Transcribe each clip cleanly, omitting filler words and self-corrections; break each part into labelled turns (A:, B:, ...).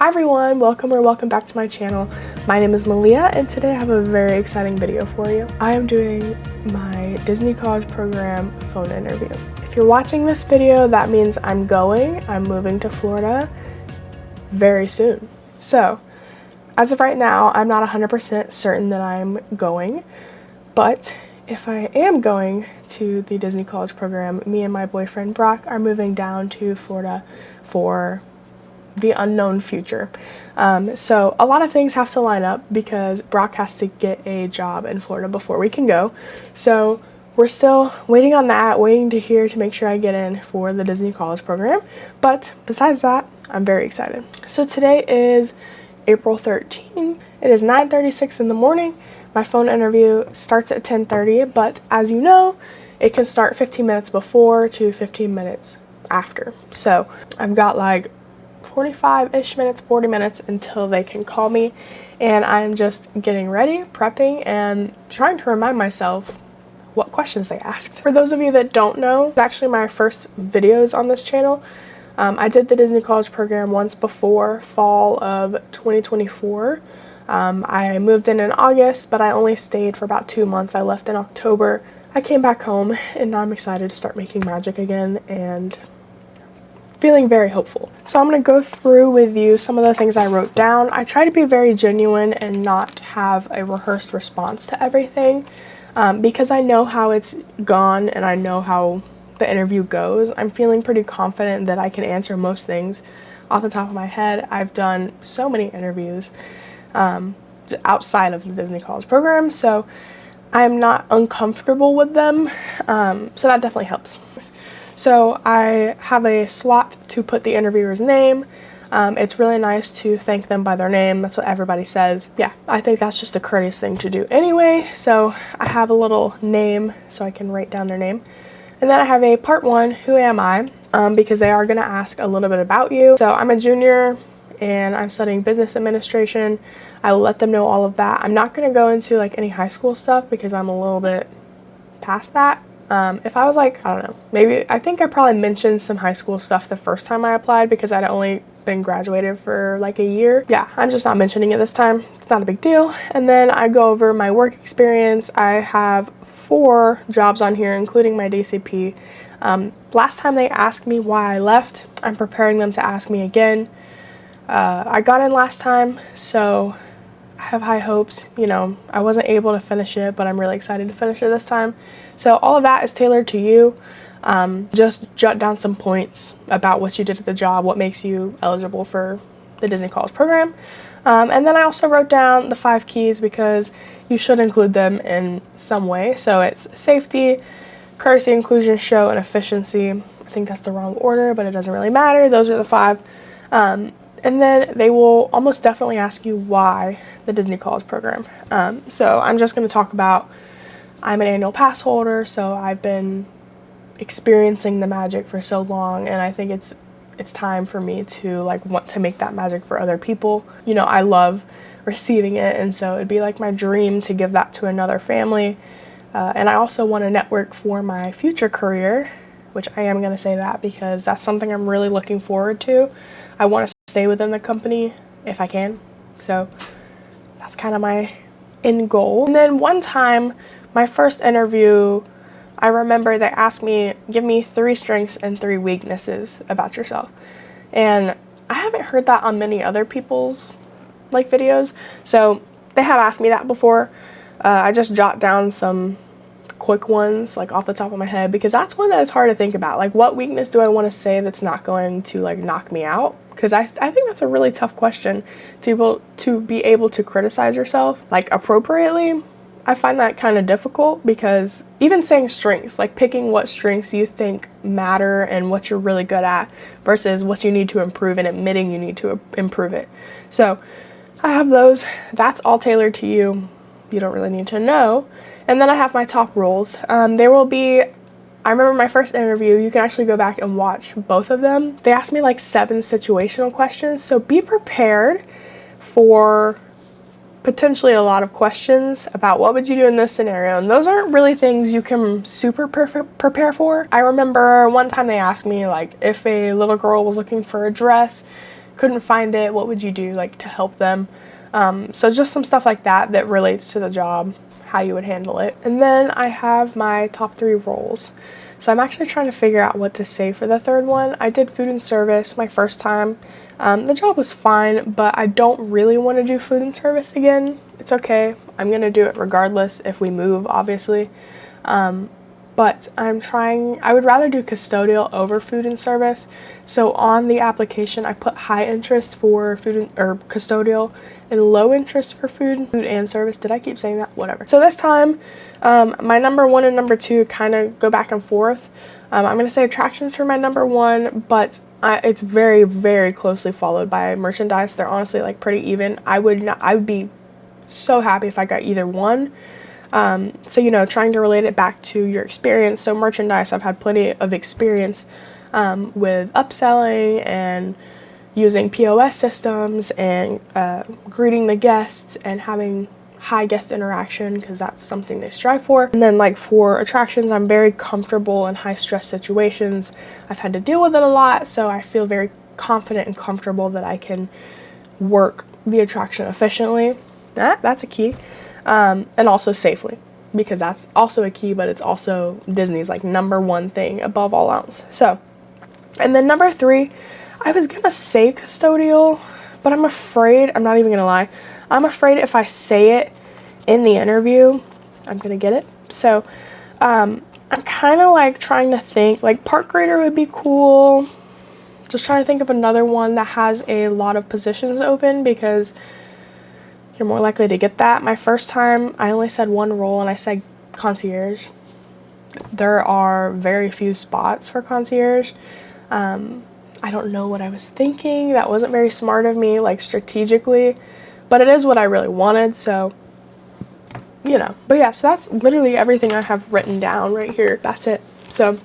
A: Hi everyone, welcome back to my channel. My name is Malia and today I have a very exciting video for you. I am doing my Disney College Program phone interview. If you're watching this video, that means I'm moving to Florida very soon. So, as of right now, I'm not 100% certain that I'm going, but if I am going to the Disney College Program, me and my boyfriend Brock are moving down to Florida for the unknown future. So a lot of things have to line up because Brock has to get a job in Florida before we can go. So we're still waiting on that, waiting to hear to make sure I get in for the Disney College Program. But besides that, I'm very excited. So today is April 13th. It is 9:36 in the morning. My phone interview starts at 10:30, but as you know, it can start 15 minutes before to 15 minutes after. So I've got like 45-ish minutes, 40 minutes until they can call me, and I'm just getting ready, prepping, and trying to remind myself what questions they asked. For those of you that don't know, it's actually my first videos on this channel. I did the Disney College Program once before, fall of 2024. I moved in August, but I only stayed for about 2 months. I left in October. I came back home, and now I'm excited to start making magic again, and feeling very hopeful. So I'm going to go through with you some of the things I wrote down. I try to be very genuine and not have a rehearsed response to everything because I know how it's gone and I know how the interview goes. I'm feeling pretty confident that I can answer most things off the top of my head. I've done so many interviews outside of the Disney College Program, so I'm not uncomfortable with them, so that definitely helps. So I have a slot to put the interviewer's name. It's really nice to thank them by their name. That's what everybody says. Yeah, I think that's just a courteous thing to do anyway. So I have a little name so I can write down their name. And then I have a part 1, who am I? Because they are going to ask a little bit about you. So I'm a junior and I'm studying business administration. I will let them know all of that. I'm not going to go into like any high school stuff because I'm a little bit past that. If I was like, I don't know, I think I probably mentioned some high school stuff the first time I applied because I'd only been graduated for like a year. Yeah, I'm just not mentioning it this time. It's not a big deal. And then I go over my work experience. I have 4 jobs on here, including my DCP. Last time they asked me why I left, I'm preparing them to ask me again. I got in last time, so I have high hopes. You know, I wasn't able to finish it, but I'm really excited to finish it this time. So all of that is tailored to you. Just jot down some points about what you did at the job, what makes you eligible for the Disney College Program. And then I also wrote down the 5 keys because you should include them in some way. So it's safety, courtesy, inclusion, show, and efficiency. I think that's the wrong order, but it doesn't really matter. Those are the 5. And then they will almost definitely ask you why the Disney College Program. So I'm just going to talk about, I'm an annual pass holder, so I've been experiencing the magic for so long, and I think it's time for me to like want to make that magic for other people. You know, I love receiving it, and so it'd be like my dream to give that to another family. And I also want to network for my future career, which I am going to say that because that's something I'm really looking forward to. I want to stay within the company if I can, so that's kind of my end goal. And then one time, my first interview, I remember they asked me, give me 3 strengths and 3 weaknesses about yourself, and I haven't heard that on many other people's like videos, so they have asked me that before. I just jot down some quick ones like off the top of my head because that's one that is hard to think about. Like, what weakness do I want to say that's not going to like knock me out? Because I think that's a really tough question to be able to criticize yourself like appropriately. I find that kind of difficult because even saying strengths, like picking what strengths you think matter and what you're really good at versus what you need to improve and admitting you need to improve it. So I have those. That's all tailored to you. You don't really need to know. And then I have my top roles. There will be, I remember my first interview, you can actually go back and watch both of them. They asked me like 7 situational questions, so be prepared for potentially a lot of questions about what would you do in this scenario, and those aren't really things you can super prepare for. I remember one time they asked me like if a little girl was looking for a dress, couldn't find it, what would you do like to help them? So just some stuff like that that relates to the job, how you would handle it. And then I have my top 3 roles. So I'm actually trying to figure out what to say for the third one. I did food and service my first time. The job was fine, but I don't really want to do food and service again. It's okay. I'm going to do it regardless if we move, obviously. But I would rather do custodial over food and service. So on the application, I put high interest for custodial and low interest for food and service. Did I keep saying that? Whatever. So this time, my number 1 and number 2 kind of go back and forth. I'm going to say attractions for my number 1, but it's very, very closely followed by merchandise. They're honestly like pretty even. I would be so happy if I got either one. So, you know, trying to relate it back to your experience. So merchandise, I've had plenty of experience with upselling and using POS systems and greeting the guests and having high guest interaction, because that's something they strive for. And then like for attractions, I'm very comfortable in high stress situations. I've had to deal with it a lot, so I feel very confident and comfortable that I can work the attraction efficiently. That's a key. And also safely, because that's also a key, but it's also Disney's like number 1 thing above all else. So, and then number 3, I was gonna say custodial, but I'm afraid, I'm not even gonna lie, I'm afraid if I say it in the interview, I'm gonna get it. So, I'm kind of like trying to think, like park grader would be cool. Just trying to think of another one that has a lot of positions open, because you're more likely to get that. My first time, I only said 1 role, and I said concierge. There are very few spots for concierge. I don't know what I was thinking. That wasn't very smart of me, like strategically, but it is what I really wanted, so, you know. But yeah, so that's literally everything I have written down right here. That's it. So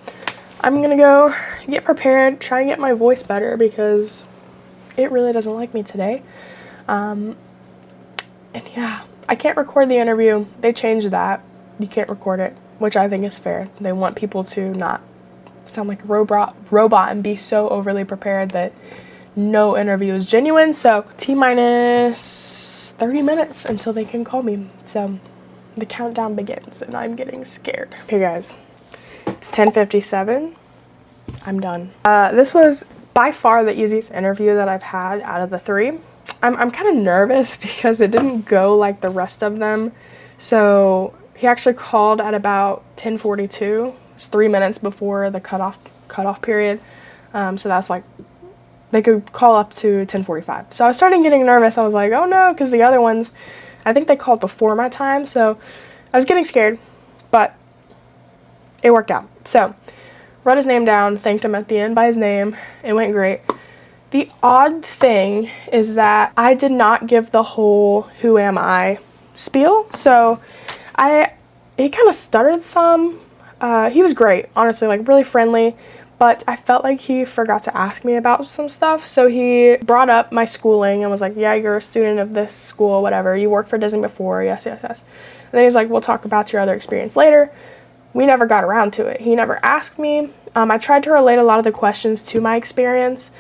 A: I'm gonna go get prepared, try and get my voice better, because it really doesn't like me today. And yeah, I can't record the interview. They changed that. You can't record it, which I think is fair. They want people to not sound like a robot and be so overly prepared that no interview is genuine. So T-minus 30 minutes until they can call me. So the countdown begins, and I'm getting scared. Okay guys, it's 10:57. I'm done. This was by far the easiest interview that I've had out of the 3. I'm kind of nervous because it didn't go like the rest of them. So he actually called at about 10:42. It's 3 minutes before the cutoff period. So that's like, they could call up to 10:45. So I was starting getting nervous. I was like, oh no, because the other ones, I think they called before my time. So I was getting scared, but it worked out. So wrote his name down, thanked him at the end by his name. It went great. The odd thing is that I did not give the whole "who am I" spiel. So he kind of stuttered some. He was great, honestly, like really friendly, but I felt like he forgot to ask me about some stuff. So he brought up my schooling and was like, yeah, you're a student of this school, whatever. You worked for Disney before. Yes, yes, yes. And then he's like, we'll talk about your other experience later. We never got around to it. He never asked me. I tried to relate a lot of the questions to my experience.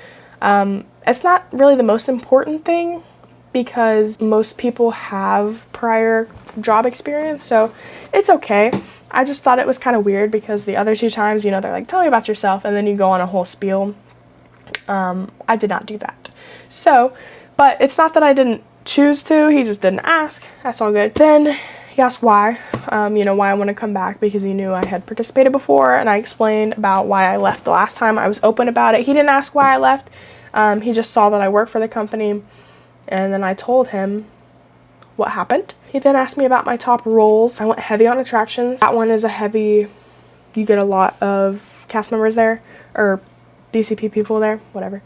A: It's not really the most important thing, because most people have prior job experience, so it's okay. I just thought it was kind of weird because the other 2 times, you know, they're like, tell me about yourself, and then you go on a whole spiel. I did not do that. So, but it's not that I didn't choose to, he just didn't ask. That's all good. Then he asked why, you know, why I want to come back, because he knew I had participated before, and I explained about why I left the last time. I was open about it. He didn't ask why I left. He just saw that I worked for the company, and then I told him what happened. He then asked me about my top roles. I went heavy on attractions. That one is a heavy, you get a lot of cast members there, or DCP people there, whatever.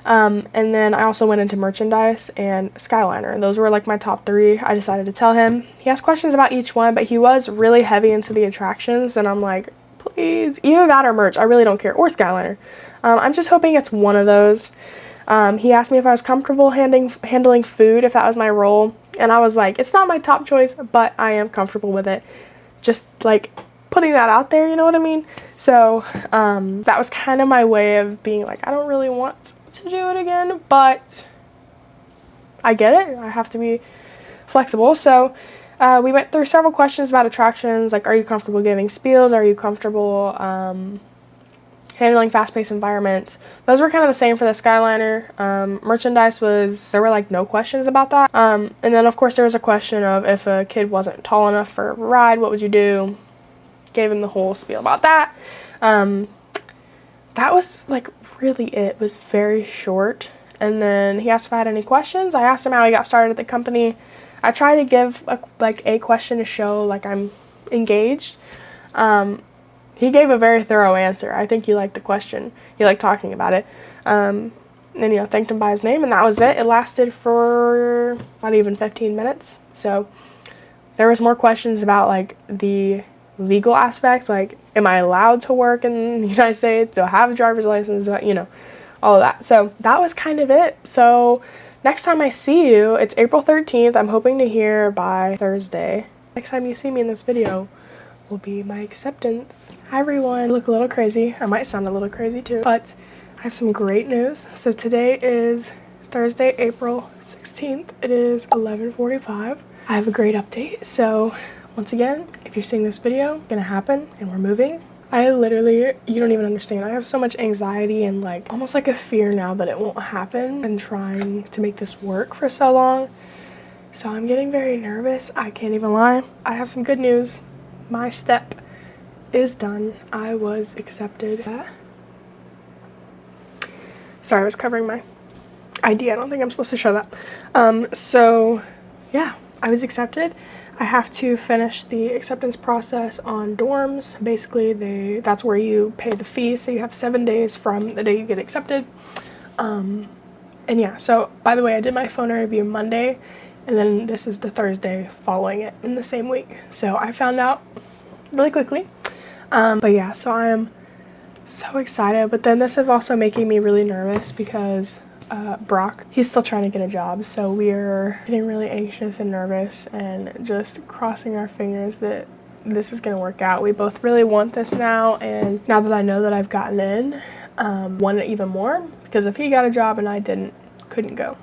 A: And then I also went into merchandise and Skyliner. Those were like my top 3. I decided to tell him. He asked questions about each one, but he was really heavy into the attractions, and I'm like, please, either that or merch. I really don't care, or Skyliner. I'm just hoping it's one of those. He asked me if I was comfortable handling food, if that was my role, and I was like, it's not my top choice, but I am comfortable with it. Just like putting that out there, you know what I mean? So that was kind of my way of being like, I don't really want to do it again, but I get it. I have to be flexible. So we went through several questions about attractions, like, are you comfortable giving spiels? Are you comfortable handling fast-paced environments? Those were kind of the same for the Skyliner. Merchandise there were like no questions about that. And then of course there was a question of if a kid wasn't tall enough for a ride, what would you do? Gave him the whole spiel about that. That was like really it. It was very short. And then he asked if I had any questions. I asked him how he got started at the company. I try to give a question to show like I'm engaged. He gave a very thorough answer. I think he liked the question. He liked talking about it. And, thanked him by his name, and that was it. It lasted for not even 15 minutes. So there was more questions about, like, the legal aspects. Like, am I allowed to work in the United States? Do I have a driver's license? All of that. So that was kind of it. So next time I see you, it's April 13th. I'm hoping to hear by Thursday. Next time you see me in this video will be my acceptance. Hi everyone. I look a little crazy. I might sound a little crazy too, but I have some great news. So today is Thursday, April 16th. It is 11:45. I have a great update. So once again, if you're seeing this video, it's gonna happen and we're moving. You don't even understand. I have so much anxiety and like almost like a fear now that it won't happen, and trying to make this work for so long. So I'm getting very nervous. I can't even lie. I have some good news. My step is done. I was accepted. Sorry, I was covering my ID. I don't think I'm supposed to show that. So yeah, I was accepted. I have to finish the acceptance process on dorms. Basically, that's where you pay the fee. So you have 7 days from the day you get accepted. And yeah, so by the way, I did my phone interview Monday, and then this is the Thursday following it in the same week. So I found out really quickly. But yeah, so I am so excited. But then this is also making me really nervous because Brock, he's still trying to get a job. So we're getting really anxious and nervous and just crossing our fingers that this is going to work out. We both really want this now. And now that I know that I've gotten in, want it even more, because if he got a job and I couldn't go.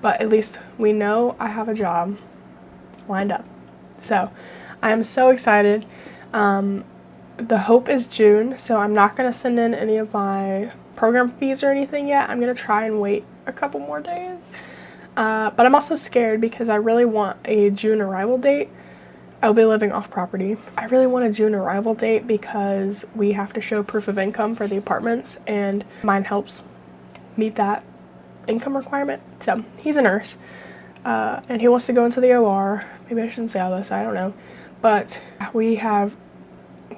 A: But at least we know I have a job lined up. So I am so excited. The hope is June, so I'm not going to send in any of my program fees or anything yet. I'm going to try and wait a couple more days. But I'm also scared because I really want a June arrival date. I'll be living off property. I really want a June arrival date because we have to show proof of income for the apartments, and mine helps meet that income requirement. So he's a nurse, and he wants to go into the OR. Maybe I shouldn't say all this, I don't know. But we have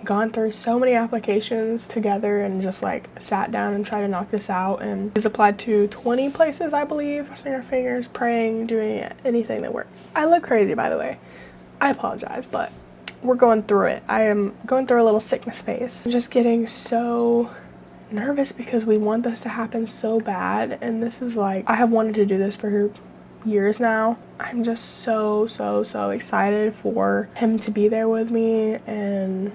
A: gone through so many applications together and just like sat down and tried to knock this out, and he's applied to 20 places, I believe, crossing our fingers, praying, doing anything that works. I look crazy, by the way. I apologize, but we're going through it. I am going through a little sickness phase. I'm just getting so nervous because we want this to happen so bad, and this is like, I have wanted to do this for years now. I'm just so excited for him to be there with me, and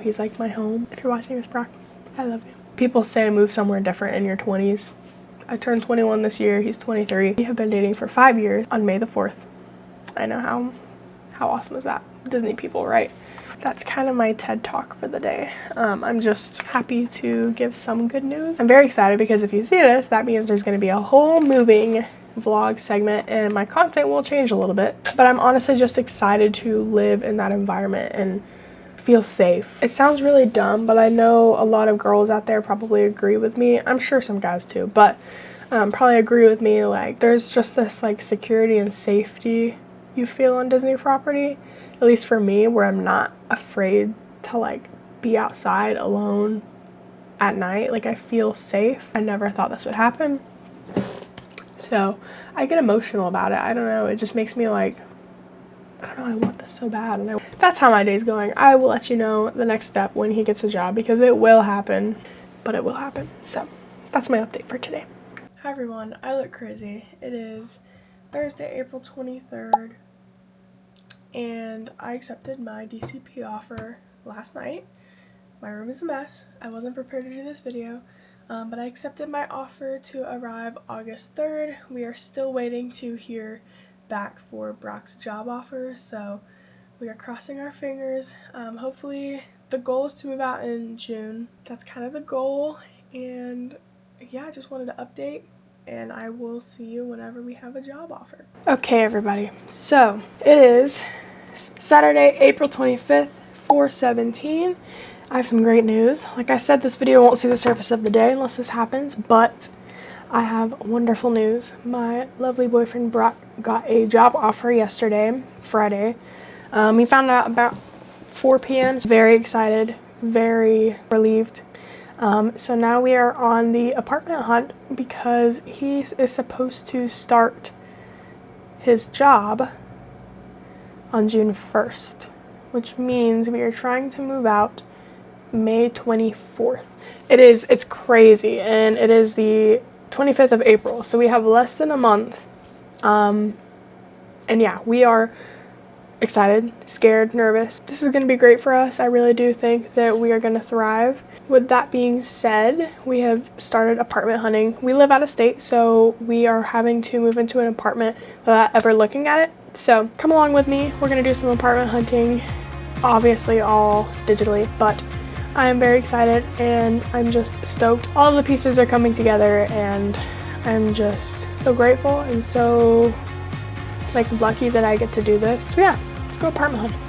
A: he's like my home. If you're watching this, Brock, I love you. People say move somewhere different in your 20s. I turned 21 this year. He's 23. We have been dating for 5 years on May the 4th. I know how awesome is that? Disney people, right? That's kind of my TED talk for the day. I'm just happy to give some good news. I'm very excited because if you see this, that means there's going to be a whole moving vlog segment and my content will change a little bit. But I'm honestly just excited to live in that environment and feel safe. It sounds really dumb, but I know a lot of girls out there probably agree with me. I'm sure some guys too, but probably agree with me. Like, there's just this like security and safety you feel on Disney property, at least for me, where I'm not afraid to like be outside alone at night. Like, I feel safe. I never thought this would happen. So I get emotional about it. I don't know. It just makes me like, I don't know, I want this so bad. And that's how my day's going. I will let you know the next step when he gets a job, because it will happen, but it will happen. So that's my update for today. Hi everyone. I look crazy. It is Thursday, April 23rd, and I accepted my DCP offer last night. My room is a mess. I wasn't prepared to do this video. But I accepted my offer to arrive August 3rd. We are still waiting to hear back for Brock's job offer, so we are crossing our fingers. Hopefully the goal is to move out in June. That's kind of the goal, and yeah, I just wanted to update, and I will see you whenever we have a job offer. Okay, everybody, so it is Saturday, April 25th, 4:17. I have some great news. Like I said, this video won't see the surface of the day unless this happens, but I have wonderful news. My lovely boyfriend Brock got a job offer yesterday, Friday. He found out about 4 p.m. Very excited, very relieved. So now we are on the apartment hunt because he is supposed to start his job on June 1st, which means we are trying to move out May 24th. It's crazy, and it is the 25th of April, so we have less than a month. And yeah, we are excited, scared, nervous. This is going to be great for us. I really do think that we are going to thrive. With that being said, we have started apartment hunting. We live out of state, so we are having to move into an apartment without ever looking at it. So come along with me. We're going to do some apartment hunting, obviously all digitally, but I am very excited and I'm just stoked. All of the pieces are coming together and I'm just so grateful and so lucky that I get to do this. So yeah, let's go apartment hunting.